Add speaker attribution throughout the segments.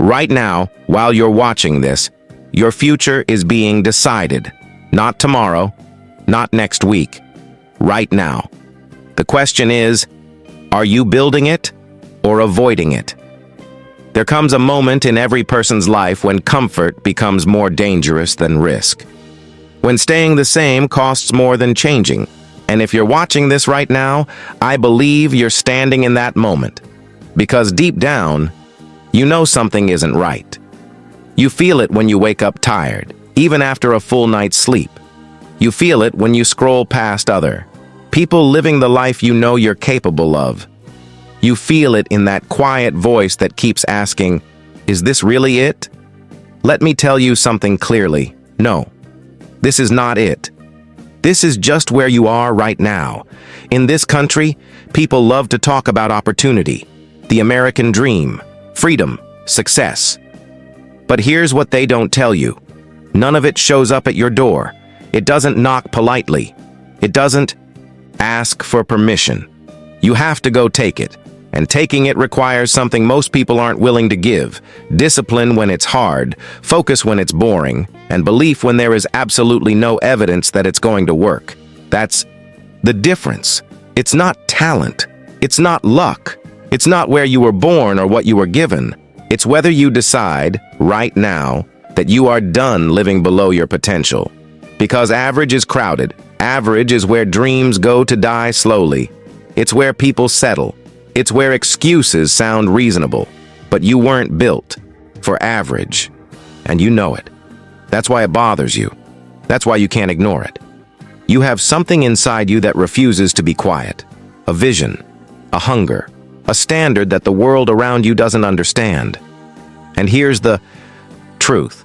Speaker 1: Right now, while you're watching this, your future is being decided. Not tomorrow, not next week. Right now. The question is, are you building it or avoiding it? There comes a moment in every person's life when comfort becomes more dangerous than risk. When staying the same costs more than changing. And if you're watching this right now, I believe you're standing in that moment. Because deep down, you know something isn't right. You feel it when you wake up tired, even after a full night's sleep. You feel it when you scroll past other people living the life you know you're capable of. You feel it in that quiet voice that keeps asking, is this really it? Let me tell you something clearly. No, this is not it. This is just where you are right now. In this country, people love to talk about opportunity, the American dream, freedom, success. But here's what they don't tell you. None of it shows up at your door. It doesn't knock politely. It doesn't ask for permission. You have to go take it. And taking it requires something most people aren't willing to give. Discipline when it's hard, focus when it's boring, and belief when there is absolutely no evidence that it's going to work. That's the difference. It's not talent. It's not luck. It's not where you were born or what you were given. It's whether you decide, right now, that you are done living below your potential. Because average is crowded. Average is where dreams go to die slowly. It's where people settle. It's where excuses sound reasonable. But you weren't built for average. And you know it. That's why it bothers you. That's why you can't ignore it. You have something inside you that refuses to be quiet. A vision. A hunger. A standard that the world around you doesn't understand. And here's the truth.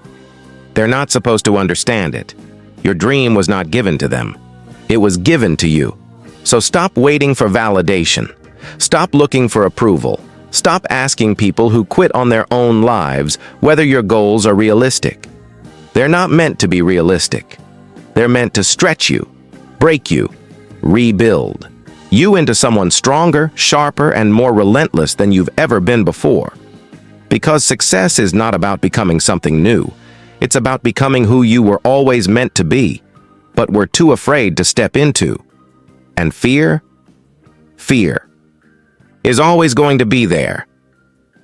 Speaker 1: They're not supposed to understand it. Your dream was not given to them. It was given to you. So stop waiting for validation. Stop looking for approval. Stop asking people who quit on their own lives whether your goals are realistic. They're not meant to be realistic. They're meant to stretch you, break you, rebuild you into someone stronger, sharper, and more relentless than you've ever been before. Because success is not about becoming something new. It's about becoming who you were always meant to be, but were too afraid to step into. And fear is always going to be there.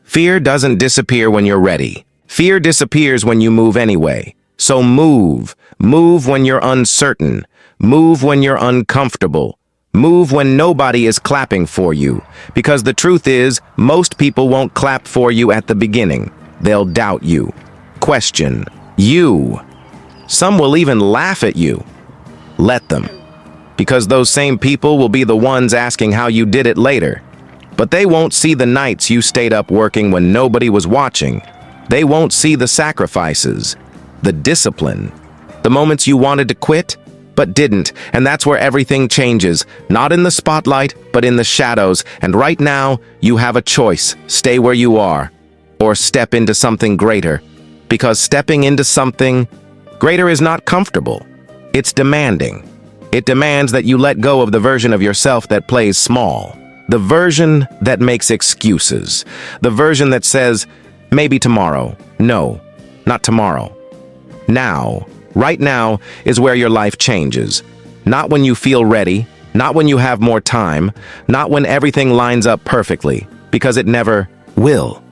Speaker 1: Fear doesn't disappear when you're ready. Fear disappears when you move anyway. So move. Move when you're uncertain. Move when you're uncomfortable. Move when nobody is clapping for you. Because the truth is, most people won't clap for you at the beginning. They'll doubt you, question you. Some will even laugh at you. Let them. Because those same people will be the ones asking how you did it later. But they won't see the nights you stayed up working when nobody was watching. They won't see the sacrifices, the discipline, the moments you wanted to quit, but didn't. And that's where everything changes. Not in the spotlight, but in the shadows. And right now, you have a choice. Stay where you are, or step into something greater. Because stepping into something greater is not comfortable. It's demanding. It demands that you let go of the version of yourself that plays small. The version that makes excuses. The version that says, maybe tomorrow. No, not tomorrow. Now, right now, is where your life changes. Not when you feel ready, not when you have more time, not when everything lines up perfectly, because it never will.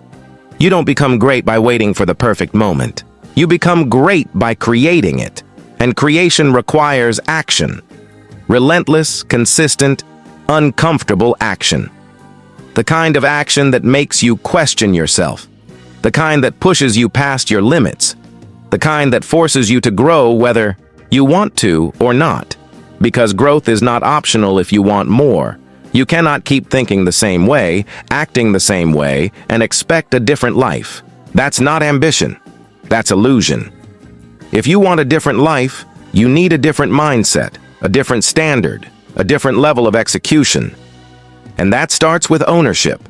Speaker 1: You don't become great by waiting for the perfect moment. You become great by creating it. And creation requires action. Relentless, consistent, uncomfortable action. The kind of action that makes you question yourself. The kind that pushes you past your limits. The kind that forces you to grow whether you want to or not. Because growth is not optional if you want more. You cannot keep thinking the same way, acting the same way, and expect a different life. That's not ambition. That's illusion. If you want a different life, you need a different mindset, a different standard, a different level of execution. And that starts with ownership.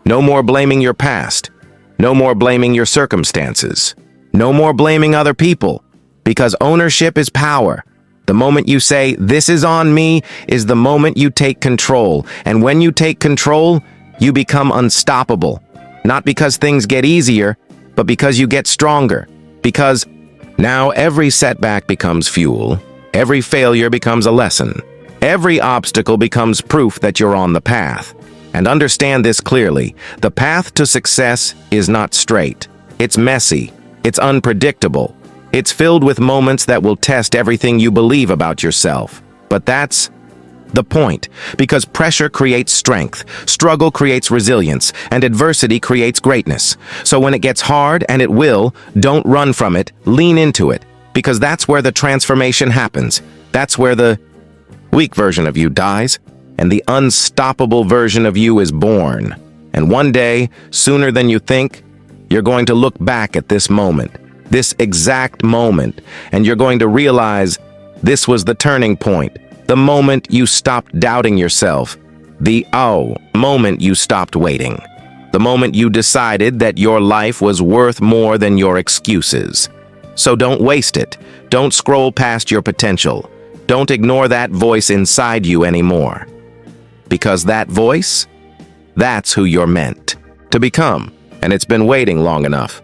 Speaker 1: No more blaming your past. No more blaming your circumstances. No more blaming other people. Because ownership is power. The moment you say, this is on me, is the moment you take control. And when you take control, you become unstoppable. Not because things get easier, but because you get stronger. Because now every setback becomes fuel, every failure becomes a lesson, every obstacle becomes proof that you're on the path. And understand this clearly, the path to success is not straight. It's messy, it's unpredictable, it's filled with moments that will test everything you believe about yourself. But that's the point, because pressure creates strength, struggle creates resilience, and adversity creates greatness. So when it gets hard, and it will, don't run from it, lean into it, because that's where the transformation happens. That's where the weak version of you dies, and the unstoppable version of you is born. And one day, sooner than you think, you're going to look back at this moment, this exact moment, and you're going to realize this was the turning point. The moment you stopped doubting yourself, the moment you stopped waiting, the moment you decided that your life was worth more than your excuses. So don't waste it. Don't scroll past your potential. Don't ignore that voice inside you anymore. Because that voice, that's who you're meant to become, and it's been waiting long enough.